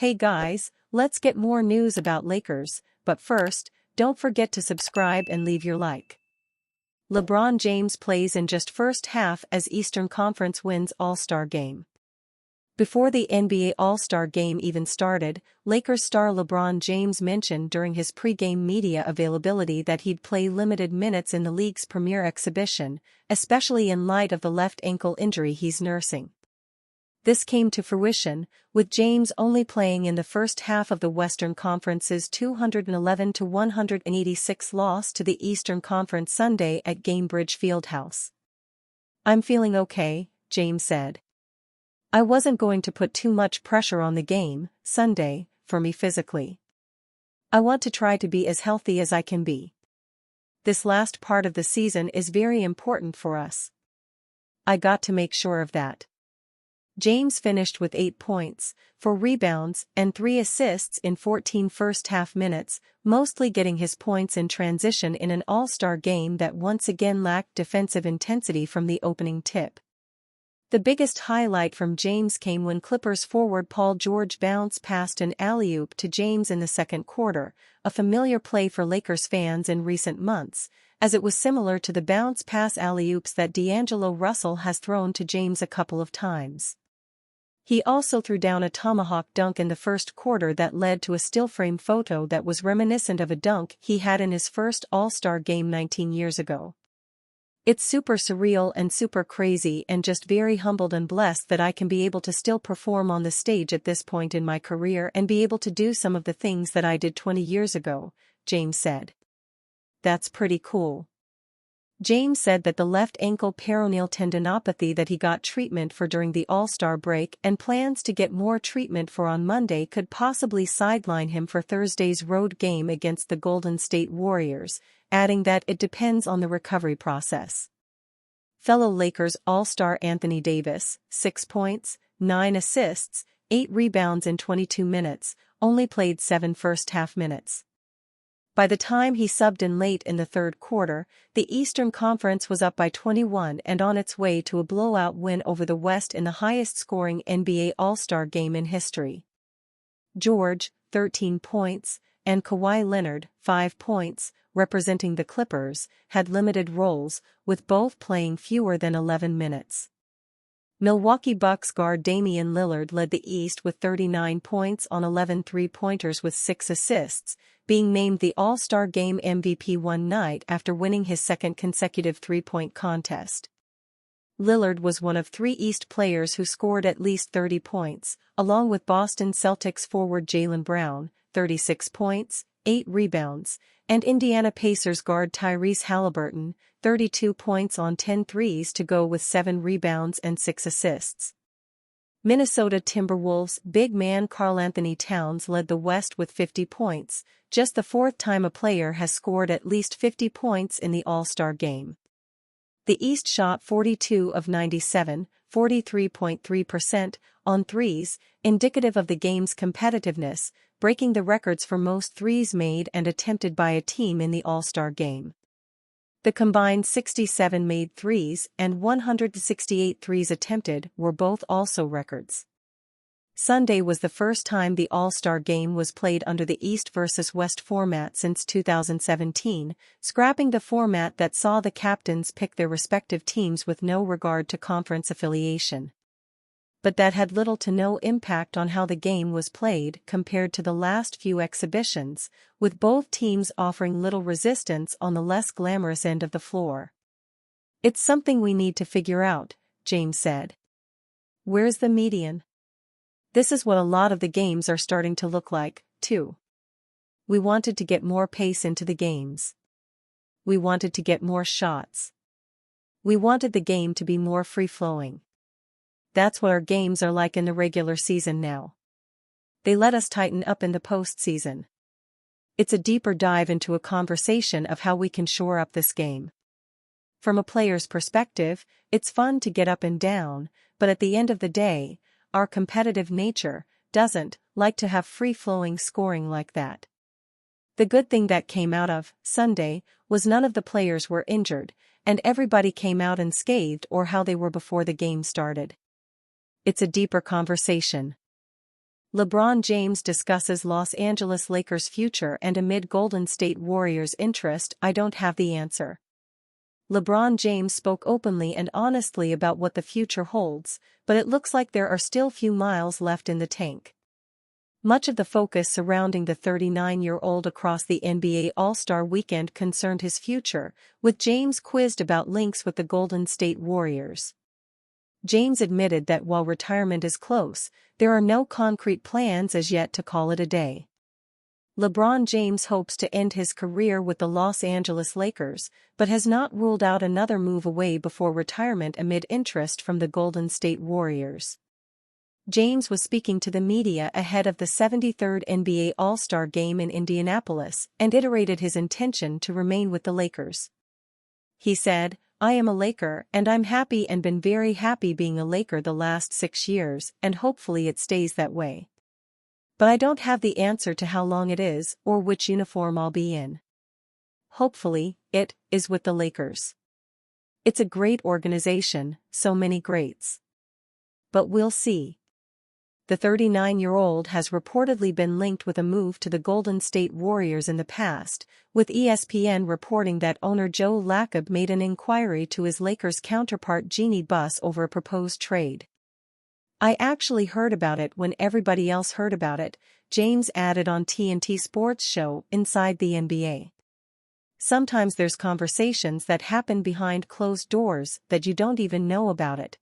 Hey guys, let's get more news about Lakers, but first, don't forget to subscribe and leave your like. LeBron James plays in just first half as Eastern Conference wins All-Star Game. Before the NBA All-Star Game even started, Lakers star LeBron James mentioned during his pre-game media availability that he'd play limited minutes in the league's premier exhibition, especially in light of the left ankle injury he's nursing. This came to fruition, with James only playing in the first half of the Western Conference's 211-186 loss to the Eastern Conference Sunday at Gainbridge Fieldhouse. "I'm feeling okay," James said. "I wasn't going to put too much pressure on the game, Sunday, for me physically. I want to try to be as healthy as I can be. This last part of the season is very important for us. I got to make sure of that." James finished with 8 points, 4 rebounds, and 3 assists in 14 first-half minutes, mostly getting his points in transition in an all-star game that once again lacked defensive intensity from the opening tip. The biggest highlight from James came when Clippers forward Paul George bounced past an alley-oop to James in the second quarter, a familiar play for Lakers fans in recent months, as it was similar to the bounce pass alley-oops that D'Angelo Russell has thrown to James a couple of times. He also threw down a tomahawk dunk in the first quarter that led to a still-frame photo that was reminiscent of a dunk he had in his first All-Star game 19 years ago. "It's super surreal and super crazy and just very humbled and blessed that I can be able to still perform on the stage at this point in my career and be able to do some of the things that I did 20 years ago," James said. "That's pretty cool." James said that the left ankle peroneal tendinopathy that he got treatment for during the All-Star break and plans to get more treatment for on Monday could possibly sideline him for Thursday's road game against the Golden State Warriors, adding that it depends on the recovery process. Fellow Lakers All-Star Anthony Davis, 6 points, 9 assists, 8 rebounds in 22 minutes, only played 7 first-half minutes. By the time he subbed in late in the third quarter, the Eastern Conference was up by 21 and on its way to a blowout win over the West in the highest-scoring NBA All-Star game in history. George, 13 points, and Kawhi Leonard, 5 points, representing the Clippers, had limited roles, with both playing fewer than 11 minutes. Milwaukee Bucks guard Damian Lillard led the East with 39 points on 11 three-pointers with 6 assists, being named the All-Star Game MVP one night after winning his second consecutive three-point contest. Lillard was one of 3 East players who scored at least 30 points, along with Boston Celtics forward Jaylen Brown, 36 points, 8 rebounds, and Indiana Pacers guard Tyrese Halliburton, 32 points on 10 threes to go with 7 rebounds and 6 assists. Minnesota Timberwolves big man Karl-Anthony Towns led the West with 50 points, just the 4th time a player has scored at least 50 points in the All-Star game. The East shot 42 of 97, 43.3%, on threes, indicative of the game's competitiveness, breaking the records for most threes made and attempted by a team in the All-Star game. The combined 67 made threes and 168 threes attempted were both also records. Sunday was the first time the All-Star game was played under the East versus West format since 2017, scrapping the format that saw the captains pick their respective teams with no regard to conference affiliation. But that had little to no impact on how the game was played compared to the last few exhibitions, with both teams offering little resistance on the less glamorous end of the floor. "It's something we need to figure out," James said. "Where's the median? This is what a lot of the games are starting to look like, too. We wanted to get more pace into the games. We wanted to get more shots. We wanted the game to be more free-flowing. That's what our games are like in the regular season now. They let us tighten up in the postseason. It's a deeper dive into a conversation of how we can shore up this game. From a player's perspective, it's fun to get up and down, but at the end of the day, our competitive nature doesn't like to have free-flowing scoring like that." The good thing that came out of Sunday was none of the players were injured, and everybody came out unscathed or how they were before the game started. It's a deeper conversation. LeBron James discusses Los Angeles Lakers' future, and amid Golden State Warriors' interest, I don't have the answer. LeBron James spoke openly and honestly about what the future holds, but it looks like there are still few miles left in the tank. Much of the focus surrounding the 39-year-old across the NBA All-Star weekend concerned his future, with James quizzed about links with the Golden State Warriors. James admitted that while retirement is close, there are no concrete plans as yet to call it a day. LeBron James hopes to end his career with the Los Angeles Lakers, but has not ruled out another move away before retirement amid interest from the Golden State Warriors. James was speaking to the media ahead of the 73rd NBA All-Star Game in Indianapolis and iterated his intention to remain with the Lakers. He said, "I am a Laker and I'm happy and been very happy being a Laker the last 6 years, and hopefully it stays that way. But I don't have the answer to how long it is or which uniform I'll be in. Hopefully, it is with the Lakers. It's a great organization, so many greats. But we'll see." The 39-year-old has reportedly been linked with a move to the Golden State Warriors in the past, with ESPN reporting that owner Joe Lacob made an inquiry to his Lakers counterpart Jeannie Buss over a proposed trade. "I actually heard about it when everybody else heard about it," James added on TNT Sports show Inside the NBA. "Sometimes there's conversations that happen behind closed doors that you don't even know about it.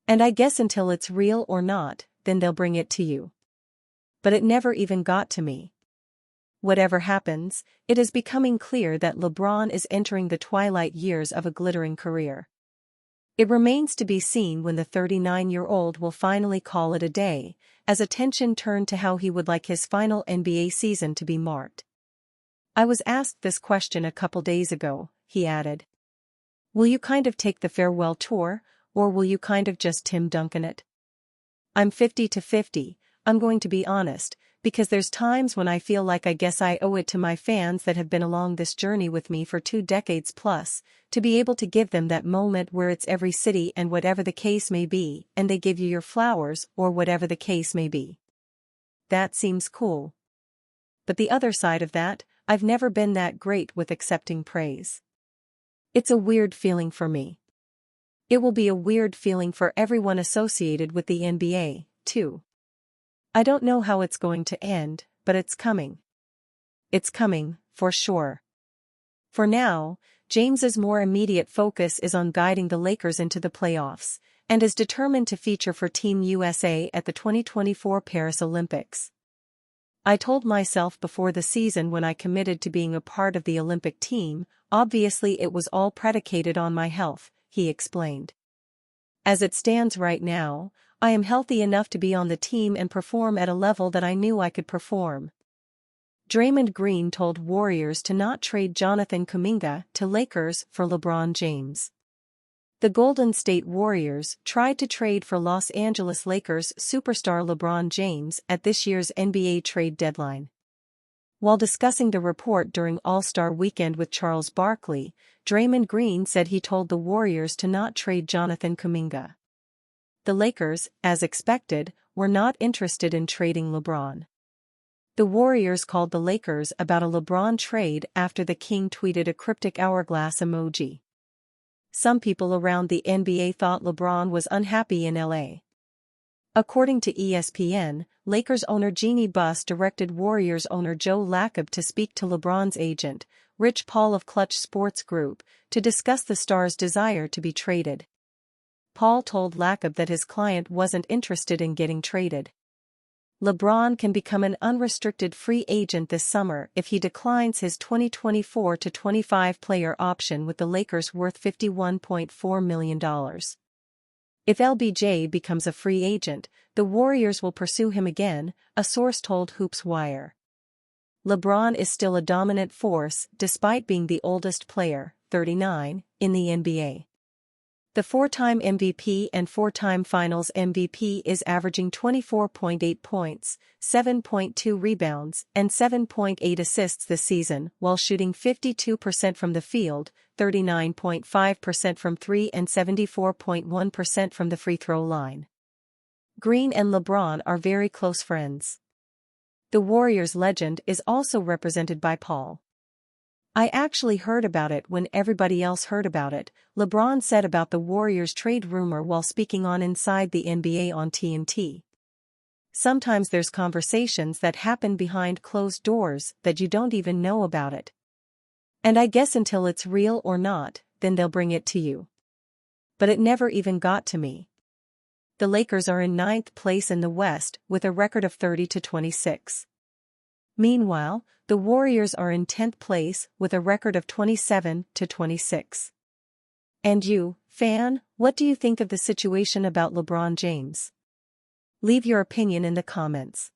And I guess until it's real or not, then they'll bring it to you. But it never even got to me." Whatever happens, it is becoming clear that LeBron is entering the twilight years of a glittering career. It remains to be seen when the 39-year-old will finally call it a day, as attention turned to how he would like his final NBA season to be marked. "I was asked this question a couple days ago," he added. "Will you kind of take the farewell tour, or will you kind of just Tim Duncan it? I'm 50-50, I'm going to be honest, because there's times when I feel like I guess I owe it to my fans that have been along this journey with me for 2 decades plus, to be able to give them that moment where it's every city and whatever the case may be, and they give you your flowers or whatever the case may be. That seems cool. But the other side of that, I've never been that great with accepting praise. It's a weird feeling for me. It will be a weird feeling for everyone associated with the NBA, too. I don't know how it's going to end, but it's coming. It's coming, for sure." For now, James's more immediate focus is on guiding the Lakers into the playoffs, and is determined to feature for Team USA at the 2024 Paris Olympics. "I told myself before the season when I committed to being a part of the Olympic team, obviously it was all predicated on my health," he explained. "As it stands right now, I am healthy enough to be on the team and perform at a level that I knew I could perform." Draymond Green told Warriors to not trade Jonathan Kuminga to Lakers for LeBron James. The Golden State Warriors tried to trade for Los Angeles Lakers superstar LeBron James at this year's NBA trade deadline. While discussing the report during All-Star Weekend with Charles Barkley, Draymond Green said he told the Warriors to not trade Jonathan Kuminga. The Lakers, as expected, were not interested in trading LeBron. The Warriors called the Lakers about a LeBron trade after the King tweeted a cryptic hourglass emoji. Some people around the NBA thought LeBron was unhappy in LA. According to ESPN, Lakers owner Jeannie Buss directed Warriors owner Joe Lacob to speak to LeBron's agent, Rich Paul of Clutch Sports Group, to discuss the star's desire to be traded. Paul told Lacob that his client wasn't interested in getting traded. LeBron can become an unrestricted free agent this summer if he declines his 2024-25 player option with the Lakers worth $51.4 million. If LBJ becomes a free agent, the Warriors will pursue him again, a source told Hoops Wire. LeBron is still a dominant force despite being the oldest player, 39, in the NBA. The 4-time MVP and 4-time Finals MVP is averaging 24.8 points, 7.2 rebounds, and 7.8 assists this season, while shooting 52% from the field, 39.5% from 3 and 74.1% from the free throw line. Green and LeBron are very close friends. The Warriors legend is also represented by Paul. I actually heard about it when everybody else heard about it, LeBron said about the Warriors trade rumor while speaking on Inside the NBA on TNT. Sometimes there's conversations that happen behind closed doors that you don't even know about it. And I guess until it's real or not, then they'll bring it to you. But it never even got to me. The Lakers are in 9th place in the West with a record of 30-26. Meanwhile, the Warriors are in 10th place with a record of 27-26. And you, fan, what do you think of the situation about LeBron James? Leave your opinion in the comments.